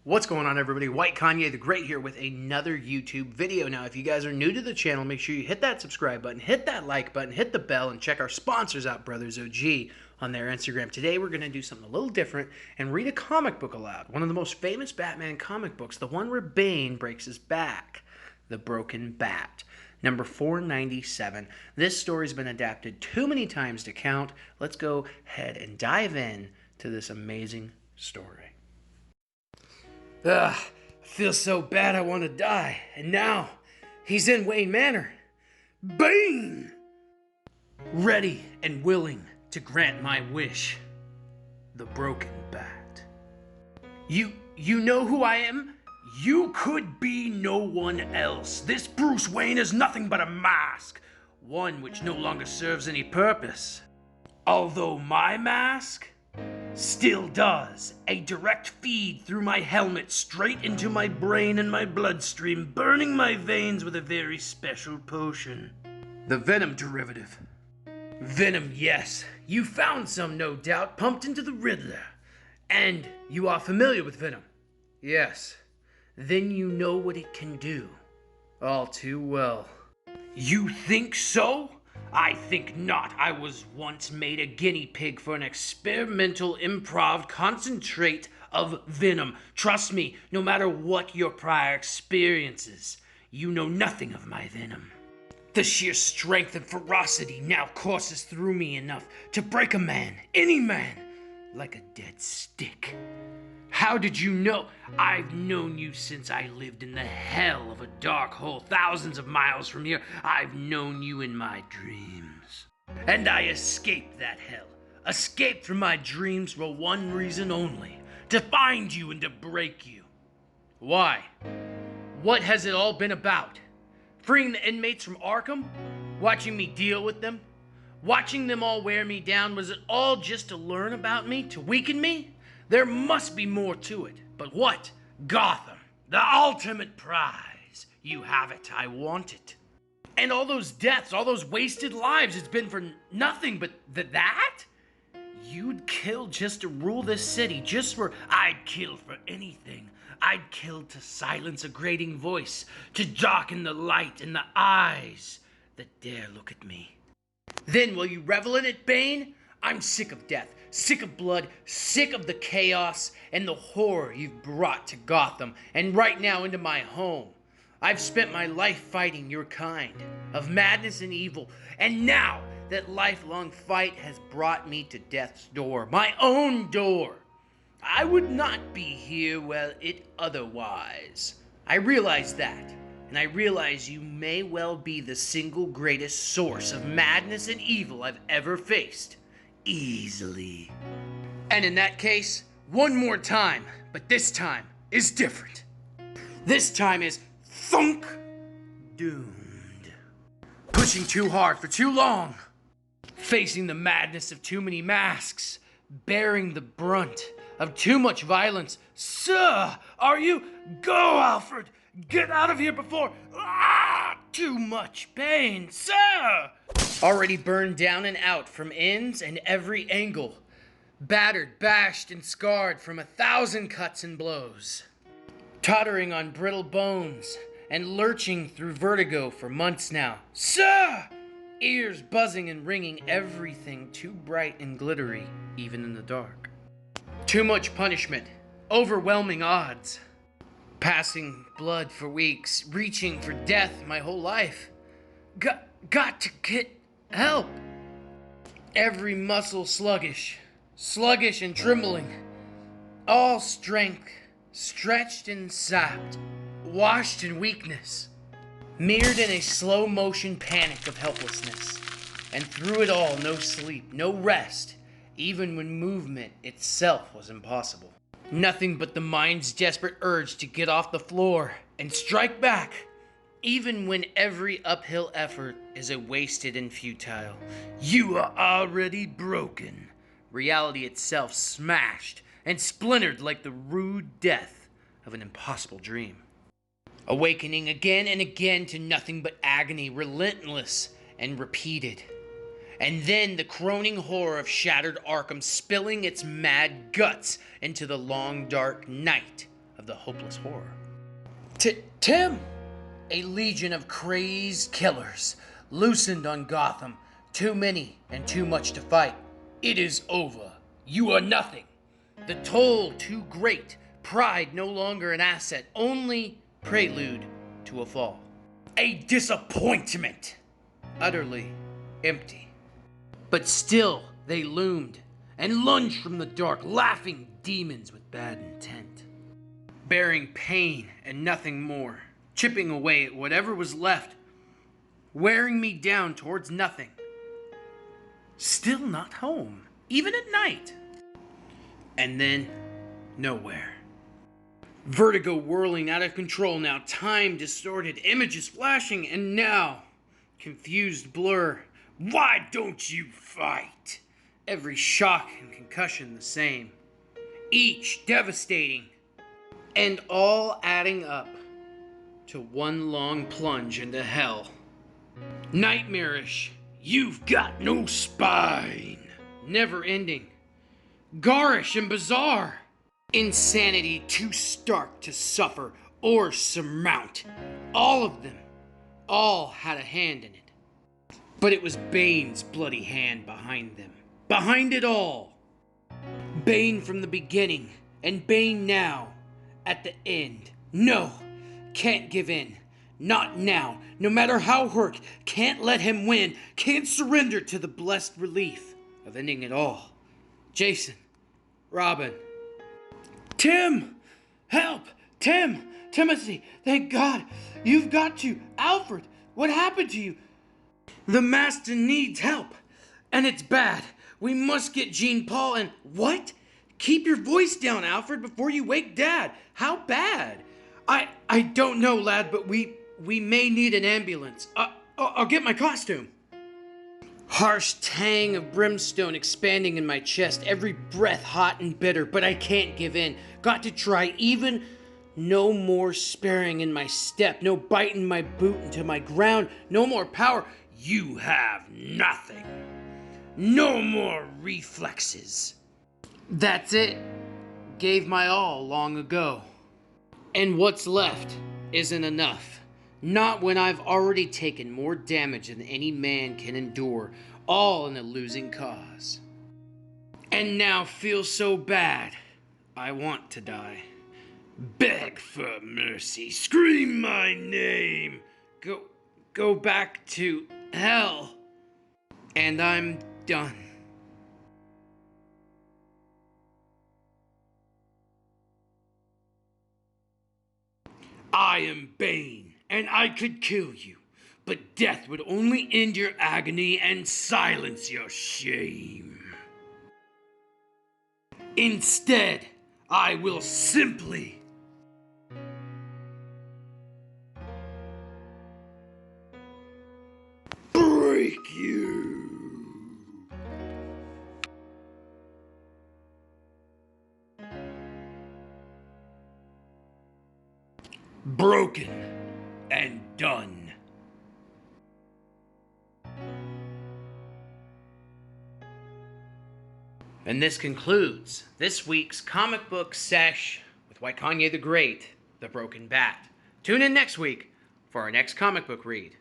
What's going on, everybody? Whitekanye the Great here with another YouTube video. Now, if you guys are new to the channel, make sure you hit that subscribe button, hit that like button, hit the bell, and check our sponsors out, Brothers OG, on their Instagram. Today, we're going to do something a little different and read a comic book aloud. One of the most famous Batman comic books, the one where Bane breaks his back, The Broken Bat. Number 497. This story's been adapted too many times to count. Let's go ahead and dive in to this amazing story. I feel so bad I want to die. And now, he's in Wayne Manor. Bane! Ready and willing to grant my wish. The Broken Bat. You know who I am? You could be no one else. This Bruce Wayne is nothing but a mask. One which no longer serves any purpose. Although my mask still does. A direct feed through my helmet straight into my brain and my bloodstream, burning my veins with a very special potion. The Venom derivative. Venom, yes. You found some, no doubt, pumped into the Riddler. And you are familiar with Venom? Yes. Then you know what it can do. All too well. You think so? I think not. I was once made a guinea pig for an experimental improv concentrate of venom. Trust me, no matter what your prior experiences, you know nothing of my venom. The sheer strength and ferocity now courses through me enough to break a man, any man, like a dead stick. How did you know? I've known you since I lived in the hell of a dark hole thousands of miles from here. I've known you in my dreams. And I escaped that hell. Escaped from my dreams for one reason only. To find you and to break you. Why? What has it all been about? Freeing the inmates from Arkham? Watching me deal with them? Watching them all wear me down? Was it all just to learn about me? To weaken me? There must be more to it. But what? Gotham. The ultimate prize. You have it. I want it. And all those deaths, all those wasted lives, it's been for nothing but that? You'd kill just to rule this city, just for... I'd kill for anything. I'd kill to silence a grating voice, to darken the light in the eyes that dare look at me. Then will you revel in it, Bane? I'm sick of death, sick of blood, sick of the chaos and the horror you've brought to Gotham and right now into my home. I've spent my life fighting your kind of madness and evil, and now that lifelong fight has brought me to death's door, my own door. I would not be here were it otherwise. I realize that, and I realize you may well be the single greatest source of madness and evil I've ever faced. Easily. And in that case, one more time, but this time is different. This time is thunk doomed. Pushing too hard for too long. Facing the madness of too many masks. Bearing the brunt of too much violence. Sir, are you? Go, Alfred! Get out of here before... too much pain, sir! Already burned down and out from ends and every angle. Battered, bashed, and scarred from 1,000 cuts and blows. Tottering on brittle bones and lurching through vertigo for months now. Sir! Ears buzzing and ringing, everything too bright and glittery, even in the dark. Too much punishment, overwhelming odds. Passing blood for weeks, reaching for death my whole life. Got to get help. Every muscle sluggish and trembling. All strength stretched and sapped, washed in weakness. Mirrored in a slow motion panic of helplessness. And through it all, no sleep, no rest, even when movement itself was impossible. Nothing but the mind's desperate urge to get off the floor and strike back, even when every uphill effort is a wasted and futile. You are already broken. Reality itself smashed and splintered like the rude death of an impossible dream. Awakening again and again to nothing but agony, relentless and repeated. And then the croning horror of shattered Arkham spilling its mad guts into the long dark night of the hopeless horror. Tim! A legion of crazed killers loosened on Gotham. Too many and too much to fight. It is over. You are nothing. The toll too great. Pride no longer an asset, only prelude to a fall. A disappointment. Utterly empty. But still they loomed and lunged from the dark, laughing demons with bad intent. Bearing pain and nothing more, chipping away at whatever was left, wearing me down towards nothing. Still not home, even at night. And then, nowhere. Vertigo whirling out of control now, time distorted, images flashing, and now, confused blur. Why don't you fight? Every shock and concussion the same. Each devastating, and all adding up to one long plunge into hell. Nightmarish, you've got no spine. Never ending. Garish and bizarre. Insanity too stark to suffer or surmount. All of them, all had a hand in it. But it was Bane's bloody hand behind them. Behind it all. Bane from the beginning, and Bane now, at the end. No, can't give in. Not now. No matter how hurt, can't let him win. Can't surrender to the blessed relief of ending it all. Jason, Robin, Tim, help! Tim, Timothy, thank God. You've got to. Alfred, what happened to you? The master needs help, and it's bad. We must get Jean Paul and... What? Keep your voice down, Alfred, before you wake Dad. How bad? I don't know, lad, but we may need an ambulance. I'll get my costume. Harsh tang of brimstone expanding in my chest, every breath hot and bitter, but I can't give in. Got to try even. No more sparing in my step, no biting my boot into my ground, no more power. You have nothing. No more reflexes. That's it. Gave my all long ago. And what's left isn't enough. Not when I've already taken more damage than any man can endure, all in a losing cause. And now feel so bad, I want to die. Beg for mercy, scream my name, go back to hell, and I'm done. I am Bane, and I could kill you, but death would only end your agony and silence your shame. Instead, I will simply break you. Broken and done. And this concludes this week's comic book sesh with Whitekanye the Great, the Broken Bat. Tune in next week for our next comic book read.